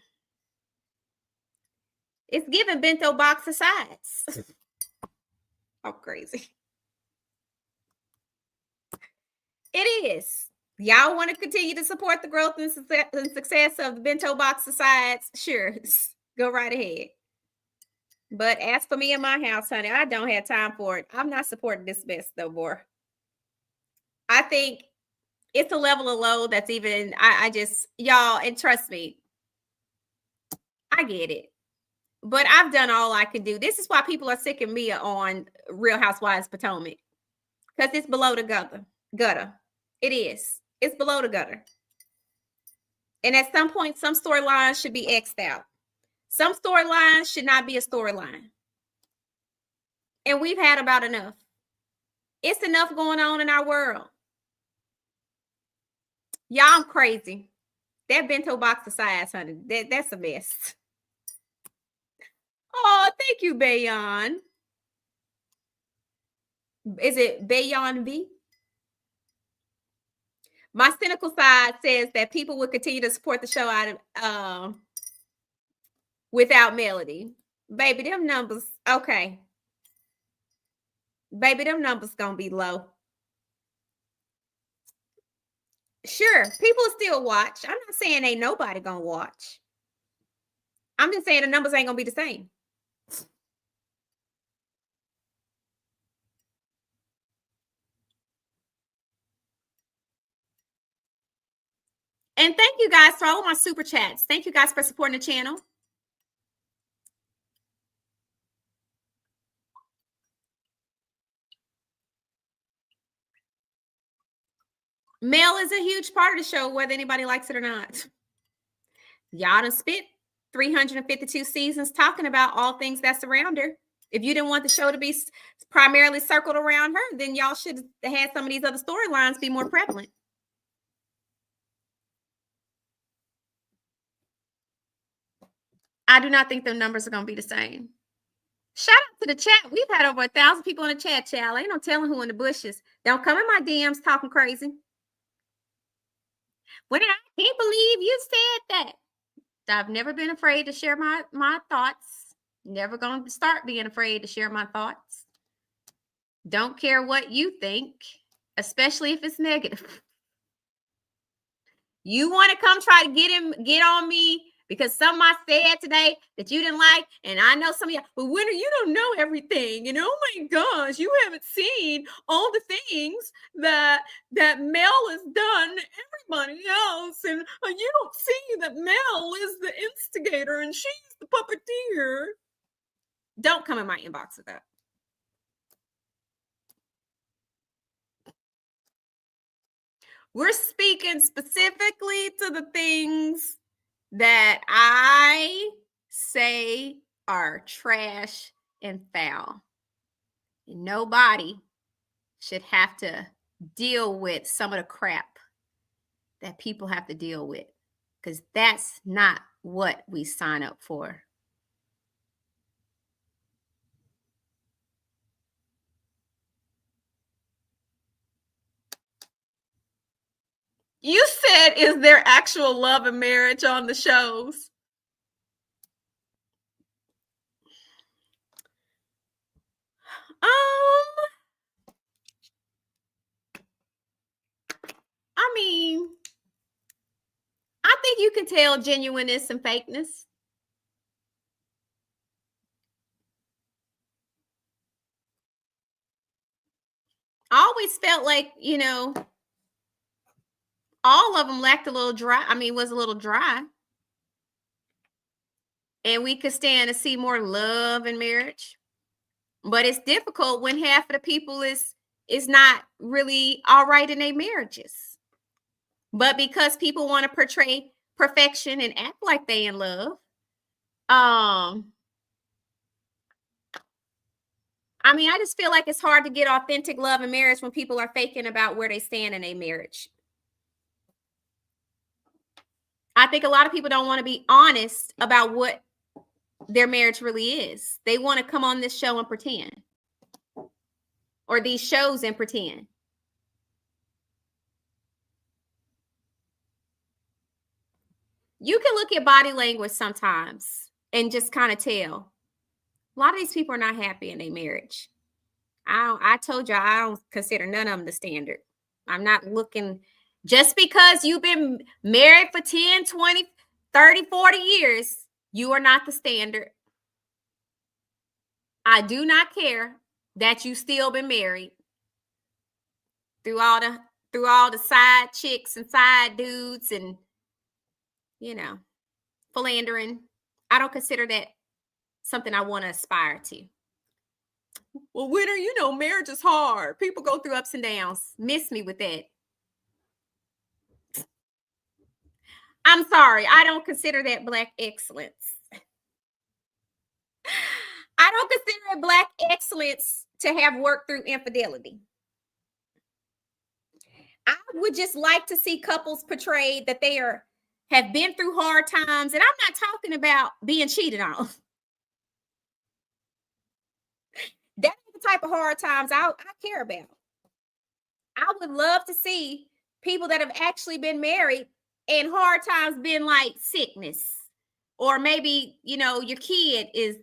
It's giving bento box of sides. Oh, crazy. It is. Y'all want to continue to support the growth and success of the bento box of sides? Sure. Go right ahead. But as for me and my house, honey, I don't have time for it. I'm not supporting this mess no more. I think it's a level of low that's even, I just, y'all, and trust me, I get it. But I've done all I can do. This is why people are sick of me on Real Housewives Potomac. because it's below the gutter. It is. It's below the gutter. And at some point, some storylines should be X'd out. Some storylines should not be a storyline. And we've had about enough. It's enough going on in our world. Y'all, I'm crazy. That bento box of size, honey. That's a mess. Oh, thank you, Bayon. Is it Bayon V? My cynical side says that people would continue to support the show out of without Melody. Baby, them numbers, okay. Baby, them numbers gonna be low. Sure, people still watch. I'm not saying ain't nobody gonna watch. I'm just saying the numbers ain't gonna be the same. And thank you guys for all of my super chats. Thank you guys for supporting the channel. Mel is a huge part of the show, whether anybody likes it or not. Y'all done spent 352 seasons talking about all things that surround her. If you didn't want the show to be primarily circled around her, then y'all should have had some of these other storylines be more prevalent. I do not think the numbers are going to be the same. Shout out to the chat. We've had over 1,000 people in the chat, child. Ain't no telling who in the bushes. Don't come in my DMs talking crazy. I can't believe you said that. I've never been afraid to share my thoughts. Never going to start being afraid to share my thoughts. Don't care what you think, especially if it's negative. You want to come try to get on me because something I said today that you didn't like, and I know some of y'all, but Winter, you don't know everything, and oh my gosh, you haven't seen all the things that Mel has done to everybody else, and you don't see that Mel is the instigator and she's the puppeteer. Don't come in my inbox with that. We're speaking specifically to the things that I say are trash and foul. And nobody should have to deal with some of the crap that people have to deal with, because that's not what we sign up for. You said, is there actual love and marriage on the shows? I mean, I think you can tell genuineness and fakeness. I always felt like, all of them lacked a little dry. I mean, was a little dry. And we could stand to see more love in marriage. But it's difficult when half of the people is not really all right in their marriages. But because people want to portray perfection and act like they in love, I mean, I just feel like it's hard to get authentic love in marriage when people are faking about where they stand in a marriage. I think a lot of people don't want to be honest about what their marriage really is. They want to come on this show and pretend, or these shows and pretend. You can look at body language sometimes and just kind of tell. A lot of these people are not happy in their marriage. I told you, I don't consider none of them the standard. I'm not looking, just because you've been married for 10, 20, 30, 40 years, you are not the standard. I do not care that you still been married through all the side chicks and side dudes and, philandering. I don't consider that something I want to aspire to. Well, winter, marriage is hard. People go through ups and downs. Miss me with that. I'm sorry. I don't consider that Black excellence. I don't consider it Black excellence to have worked through infidelity. I would just like to see couples portrayed that they have been through hard times, and I'm not talking about being cheated on. That's the type of hard times I care about. I would love to see people that have actually been married and hard times been like sickness, or maybe your kid is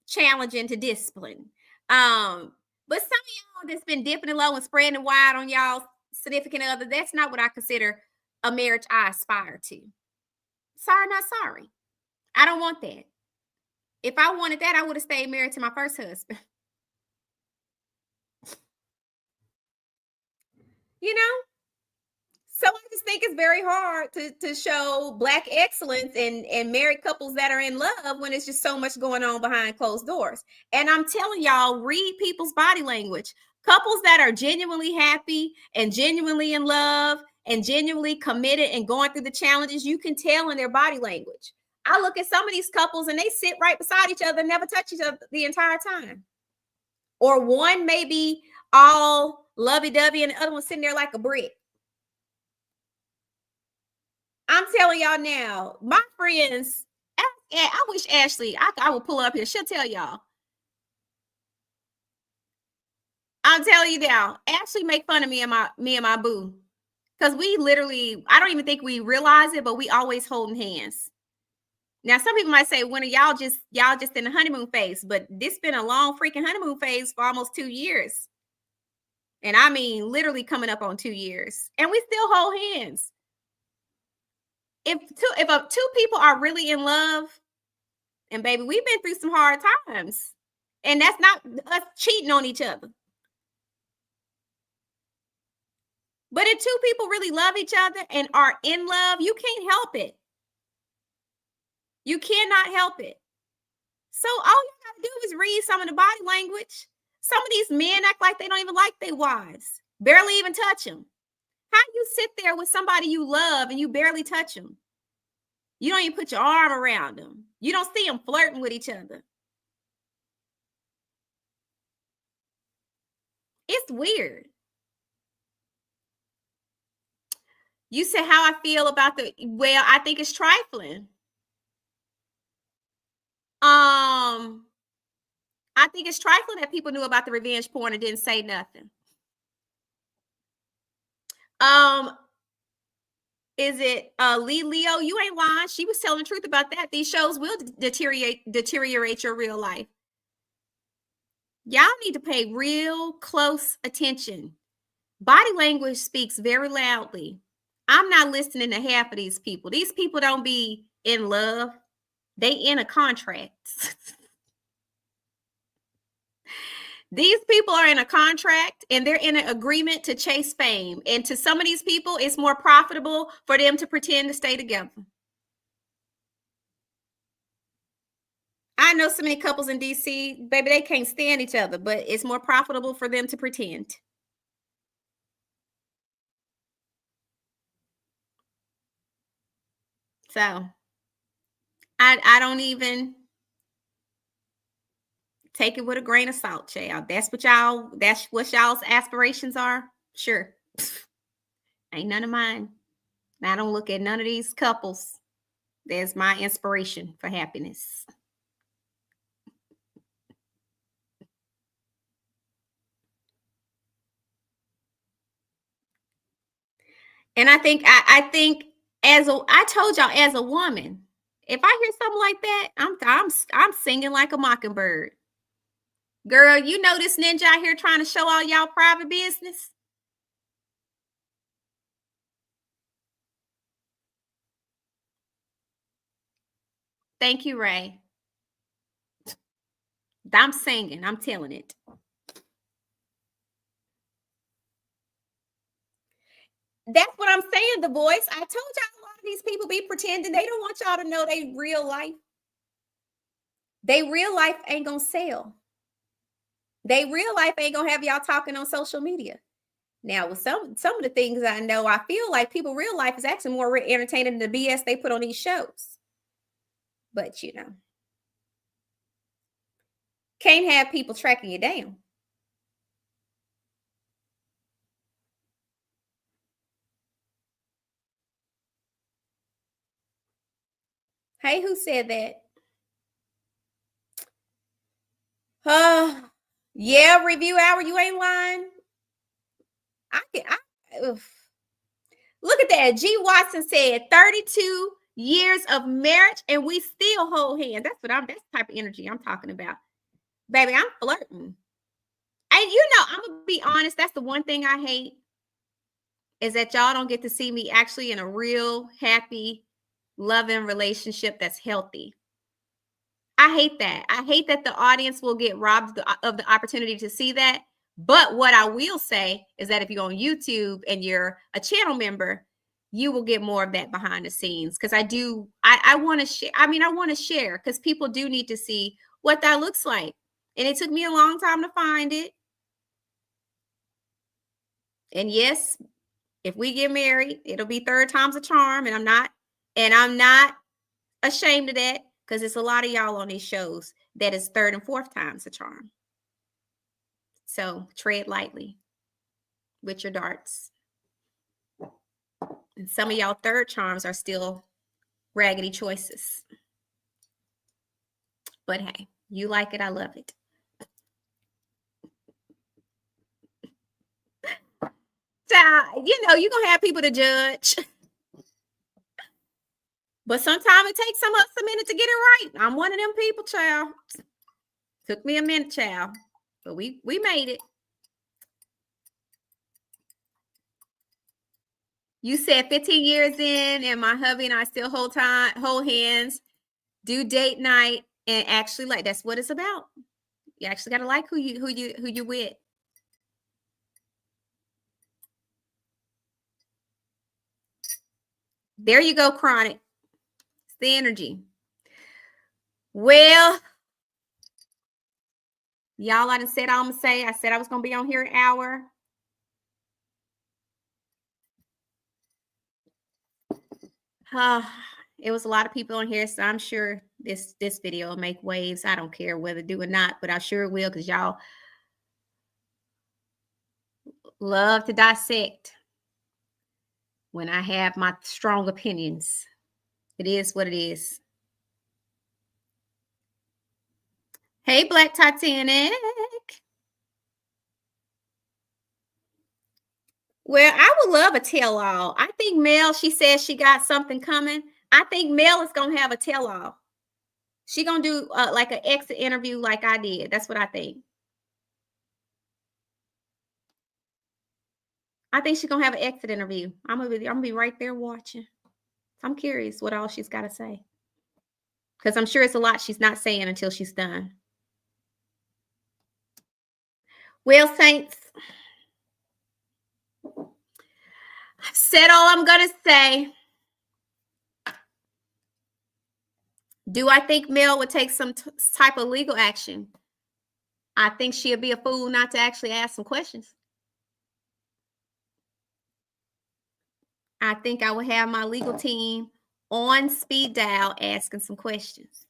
challenging to discipline. But some of y'all that's been dipping it low and spreading it wide on y'all significant other, that's not what I consider a marriage I aspire to. Sorry, not sorry. I don't want that. If I wanted that, I would have stayed married to my first husband. you know? So I just think it's very hard to show Black excellence and married couples that are in love when it's just so much going on behind closed doors. And I'm telling y'all, read people's body language. Couples that are genuinely happy and genuinely in love and genuinely committed and going through the challenges, you can tell in their body language. I look at some of these couples and they sit right beside each other and never touch each other the entire time. Or one may be all lovey-dovey and the other one sitting there like a brick. I'm telling y'all now, my friends, I wish Ashley, I would pull up here. She'll tell y'all. I'm telling you now, Ashley make fun of me and my boo. Because we literally, I don't even think we realize it, but we always holding hands. Now, some people might say, when are y'all just in the honeymoon phase? But this been a long freaking honeymoon phase for almost 2 years. And I mean, literally coming up on 2 years. And we still hold hands. If two people are really in love, and baby, we've been through some hard times, and that's not us cheating on each other. But if two people really love each other and are in love, you can't help it. You cannot help it. So all you gotta do is read some of the body language. Some of these men act like they don't even like their wives, barely even touch them. How do you sit there with somebody you love and you barely touch them? You don't even put your arm around them. You don't see them flirting with each other. It's weird. You said how I feel about well, I think it's trifling. I think it's trifling that people knew about the revenge porn and didn't say nothing. Is it Leo? You ain't lying. She was telling the truth about that. These shows will deteriorate your real life. Y'all need to pay real close attention. Body language speaks very loudly. I'm not listening to half of these people. These people don't be in love. They in a contract. These people are in a contract and they're in an agreement to chase fame. And to some of these people, it's more profitable for them to pretend to stay together. I know so many couples in DC, baby, they can't stand each other, but it's more profitable for them to pretend. So I don't even take it with a grain of salt, child. That's what y'all's aspirations are. Sure. Ain't none of mine. I don't look at none of these couples. There's my inspiration for happiness. And I think I told y'all, as a woman, if I hear something like that, I'm singing like a mockingbird. Girl, you know this ninja out here trying to show all y'all private business? Thank you, Ray. I'm singing. I'm telling it. That's what I'm saying, the voice. I told y'all a lot of these people be pretending. They don't want y'all to know they real life. They real life ain't gonna sell. They real life ain't gonna have y'all talking on social media. Now, with some of the things I know, I feel like people real life is actually more entertaining than the BS they put on these shows. But can't have people tracking you down. Hey, who said that? Yeah, review hour. You ain't lying. I can. Oof. Look at that. G. Watson said 32 years of marriage and we still hold hands. That's that's the type of energy I'm talking about. Baby, I'm flirting. And I'm gonna be honest, that's the one thing I hate is that y'all don't get to see me actually in a real happy, loving relationship that's healthy. I hate that. I hate that the audience will get robbed of the opportunity to see that. But what I will say is that if you're on YouTube and you're a channel member, you will get more of that behind the scenes. Because I want to share. I mean, I want to share because people do need to see what that looks like. And it took me a long time to find it. And yes, if we get married, it'll be third time's a charm. And I'm not ashamed of that because it's a lot of y'all on these shows that is third and fourth time's a charm. So tread lightly with your darts. And some of y'all third charms are still raggedy choices. But hey, you like it, I love it. So, you're going to have people to judge. But sometimes it takes us a minute to get it right. I'm one of them people, child. Took me a minute, child. But we made it. You said 15 years in, and my hubby and I still hold hands, do date night, and actually like that's what it's about. You actually gotta like who you with. There you go, chronic. It's the energy. Well, y'all, I done said all I'm gonna say. I said I was gonna be on here an hour. It was a lot of people on here, so I'm sure this video will make waves. I don't care whether do or not, but I sure will because y'all love to dissect when I have my strong opinions. It is what it is. Hey, Black Titanic. Well, I would love a tell-all. I think Mel, she says she got something coming. I think Mel is going to have a tell-all. She going to do like an exit interview like I did. That's what I think. I think she's going to have an exit interview. I'm going to be right there watching. I'm curious what all she's got to say. Because I'm sure it's a lot she's not saying until she's done. Well, Saints, I've said all I'm going to say. Do I think Mel would take some type of legal action? I think she'll be a fool not to actually ask some questions. I think I will have my legal team on speed dial asking some questions.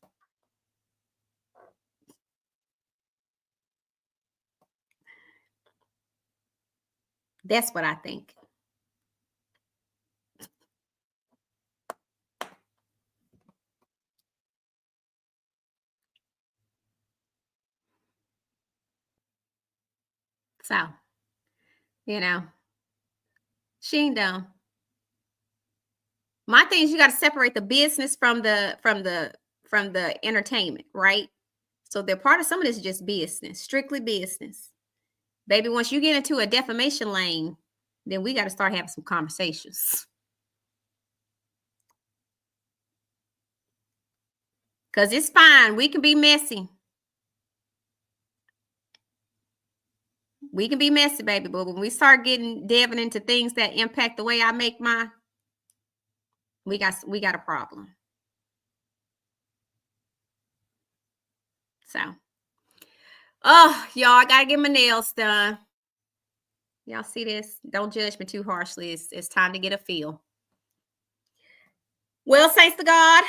That's what I think. So, she ain't dumb. My thing is you got to separate the business from the entertainment, right? So they're part of some of this is just business, strictly business. Baby, once you get into a defamation lane, then we got to start having some conversations. Because it's fine. We can be messy. We can be messy, baby. But when we start delving into things that impact the way I make we got a problem. So, Oh, y'all, I gotta get my nails done. Y'all see this? Don't judge me too harshly. It's time to get a feel. Well, thanks to God,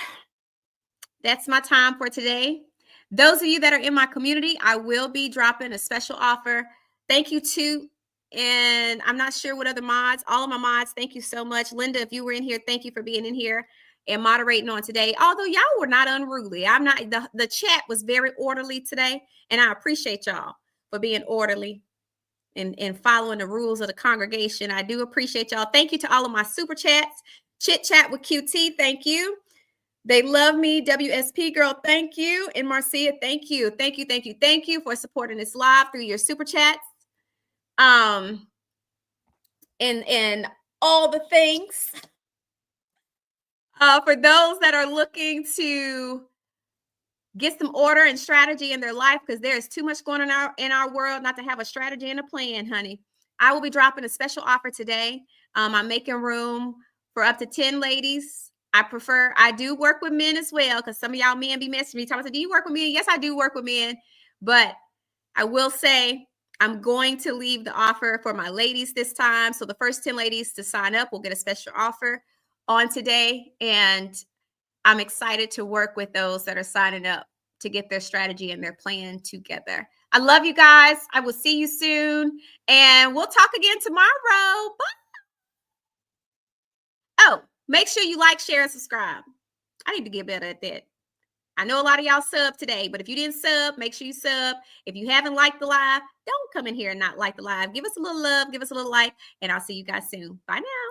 that's my time for today. Those of you that are in my community, I will be dropping a special offer. Thank you to, and I'm not sure what other mods, all of my mods, thank you so much. Linda, if you were in here, thank you for being in here and moderating on today. Although y'all were not unruly. I'm not, the chat was very orderly today, and I appreciate y'all for being orderly and following the rules of the congregation. I do appreciate y'all. Thank you to all of my super chats. Chit Chat with QT, thank you. They love me. WSP girl, thank you. And Marcia, thank you. Thank you, thank you, thank you for supporting this live through your super chats. And all the things. For those that are looking to get some order and strategy in their life, because there's too much going on in our world not to have a strategy and a plan, honey. I will be dropping a special offer today. I'm making room for up to 10 ladies. I do work with men as well, because some of y'all men be messaging me talking about, do you work with men? Yes, I do work with men, but I will say I'm going to leave the offer for my ladies this time. So the first 10 ladies to sign up will get a special offer on today. And I'm excited to work with those that are signing up to get their strategy and their plan together. I love you guys. I will see you soon. And we'll talk again tomorrow. Bye. Oh, make sure you like, share, and subscribe. I need to get better at that. I know a lot of y'all sub today, but if you didn't sub, make sure you sub. If you haven't liked the live, don't come in here and not like the live. Give us a little love, give us a little like, and I'll see you guys soon. Bye now.